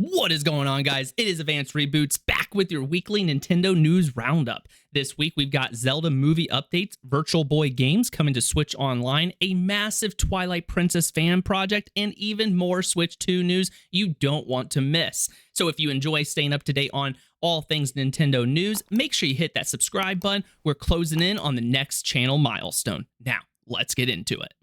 What is going on, guys? It is Advanced Reboots back with your weekly Nintendo news roundup. This week we've got Zelda movie updates, Virtual Boy games coming to Switch Online, a massive Twilight Princess fan project, and even more Switch 2 news you don't want to miss. So if you enjoy staying up to date on all things Nintendo news, make sure you hit that subscribe button. We're closing in on the next channel milestone. Now, let's get into it.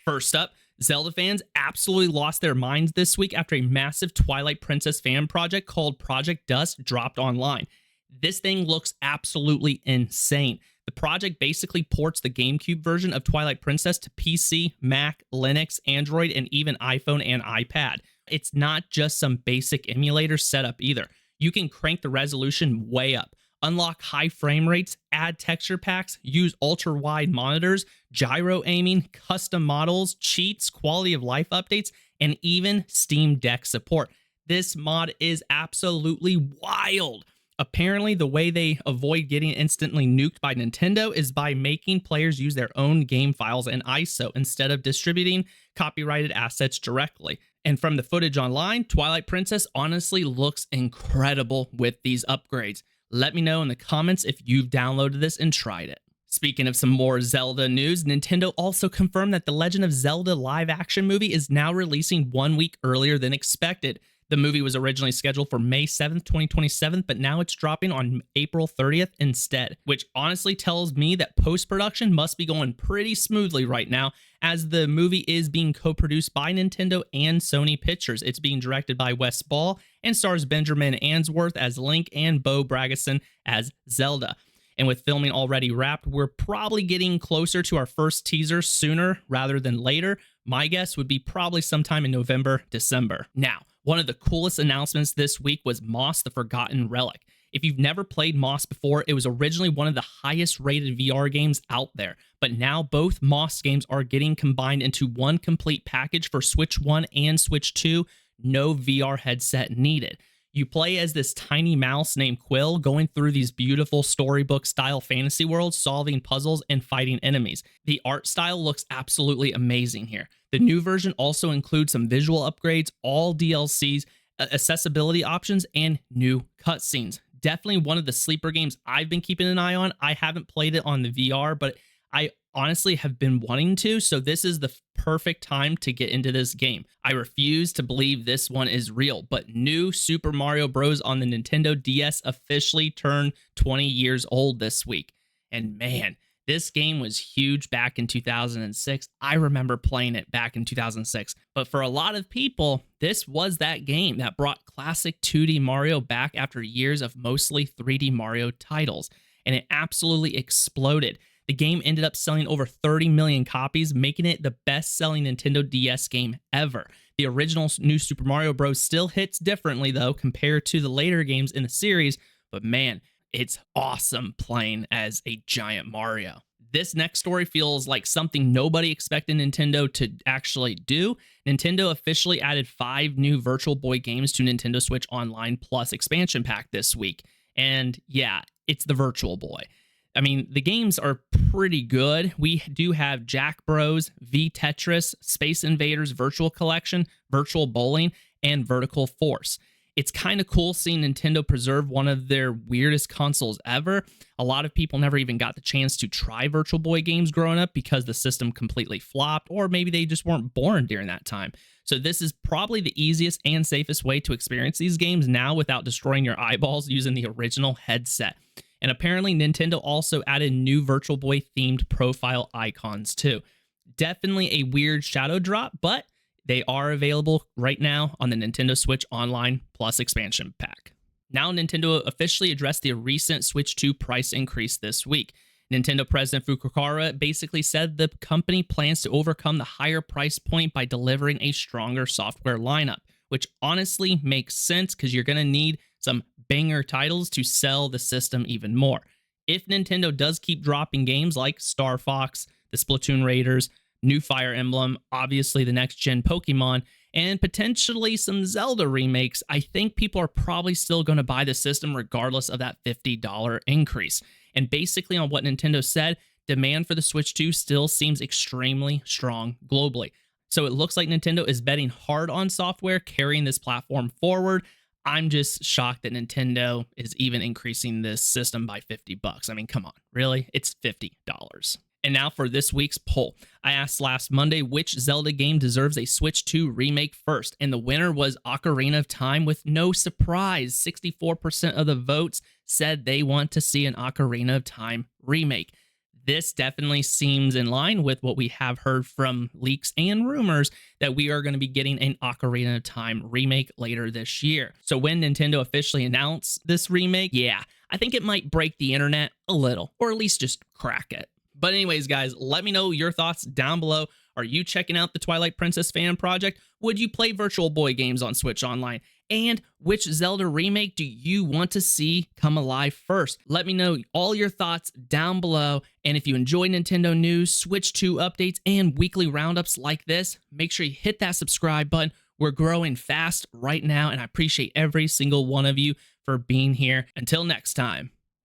First up, Zelda fans absolutely lost their minds this week after a massive Twilight Princess fan project called Project Dusk dropped online. This thing looks absolutely insane. The project basically ports the GameCube version of Twilight Princess to PC, Mac, Linux, Android, and even iPhone and iPad. It's not just some basic emulator setup either. You can crank the resolution way up, unlock high frame rates, add texture packs, use ultra-wide monitors, gyro aiming, custom models, cheats, quality of life updates, and even Steam Deck support. This mod is absolutely wild. Apparently, the way they avoid getting instantly nuked by Nintendo is by making players use their own game files in ISO instead of distributing copyrighted assets directly. And from the footage online, Twilight Princess honestly looks incredible with these upgrades. Let me know in the comments if you've downloaded this and tried it. Speaking of some more Zelda news, Nintendo also confirmed that the Legend of Zelda live-action movie is now releasing 1 week earlier than expected. The movie was originally scheduled for May 7th, 2027, but now it's dropping on April 30th instead, which honestly tells me that post-production must be going pretty smoothly right now, as the movie is being co-produced by Nintendo and Sony Pictures. It's being directed by Wes Ball and stars Benjamin Answorth as Link and Bo Bragason as Zelda. And with filming already wrapped, we're probably getting closer to our first teaser sooner rather than later. My guess would be probably sometime in November, December. Now, one of the coolest announcements this week was Moss the Forgotten Relic. If you've never played Moss before, it was originally one of the highest rated VR games out there, but now both Moss games are getting combined into one complete package for Switch 1 and Switch 2, no VR headset needed. You play as this tiny mouse named Quill, going through these beautiful storybook-style fantasy worlds, solving puzzles and fighting enemies. The art style looks absolutely amazing here. The new version also includes some visual upgrades, all DLCs, accessibility options, and new cutscenes. Definitely one of the sleeper games I've been keeping an eye on. I haven't played it on the VR, but I honestly have been wanting to, so this is the perfect time to get into this game. I refuse to believe this one is real, but new Super Mario Bros. On the Nintendo DS officially turned 20 years old this week. And man, this game was huge back in 2006. I remember playing it back in 2006. But for a lot of people, this was that game that brought classic 2D Mario back after years of mostly 3D Mario titles. And it absolutely exploded. The game ended up selling over 30 million copies, making it the best-selling Nintendo DS game ever. The original New Super Mario Bros. Still hits differently, though, compared to the later games in the series, but man, it's awesome playing as a giant Mario. This next story feels like something nobody expected Nintendo to actually do. Nintendo officially added 5 new Virtual Boy games to Nintendo Switch Online Plus expansion pack this week. And yeah, it's the Virtual Boy. I mean, the games are pretty good. We do have Jack Bros, V Tetris, Space Invaders Virtual Collection, Virtual Bowling, and Vertical Force. It's kind of cool seeing Nintendo preserve one of their weirdest consoles ever. A lot of people never even got the chance to try Virtual Boy games growing up because the system completely flopped, or maybe they just weren't born during that time. So this is probably the easiest and safest way to experience these games now without destroying your eyeballs using the original headset. And apparently Nintendo also added new Virtual Boy themed profile icons too. Definitely a weird shadow drop, but they are available right now on the Nintendo Switch Online Plus expansion pack. Now Nintendo officially addressed the recent Switch 2 price increase this week. Nintendo President Fukuhara basically said the company plans to overcome the higher price point by delivering a stronger software lineup, which honestly makes sense because you're going to need some banger titles to sell the system even more. If Nintendo does keep dropping games like Star Fox, the Splatoon Raiders, new Fire Emblem, obviously the next-gen Pokemon, and potentially some Zelda remakes, I think people are probably still going to buy the system regardless of that $50 increase. And basically on what Nintendo said, demand for the Switch 2 still seems extremely strong globally. So it looks like Nintendo is betting hard on software carrying this platform forward. I'm just shocked that Nintendo is even increasing this system by $50. I mean, come on, really? It's $50. And now for this week's poll. I asked last Monday which Zelda game deserves a Switch 2 remake first, and the winner was Ocarina of Time with no surprise. 64% of the votes said they want to see an Ocarina of Time remake. This definitely seems in line with what we have heard from leaks and rumors that we are going to be getting an Ocarina of Time remake later this year. So when Nintendo officially announced this remake, yeah, I think it might break the internet a little, or at least just crack it. But anyways, guys, let me know your thoughts down below. Are you checking out the Twilight Princess fan project? Would you play Virtual Boy games on Switch Online? And which Zelda remake do you want to see come alive first? Let me know all your thoughts down below. And if you enjoy Nintendo news, Switch 2 updates, and weekly roundups like this, make sure you hit that subscribe button. We're growing fast right now, and I appreciate every single one of you for being here. Until next time.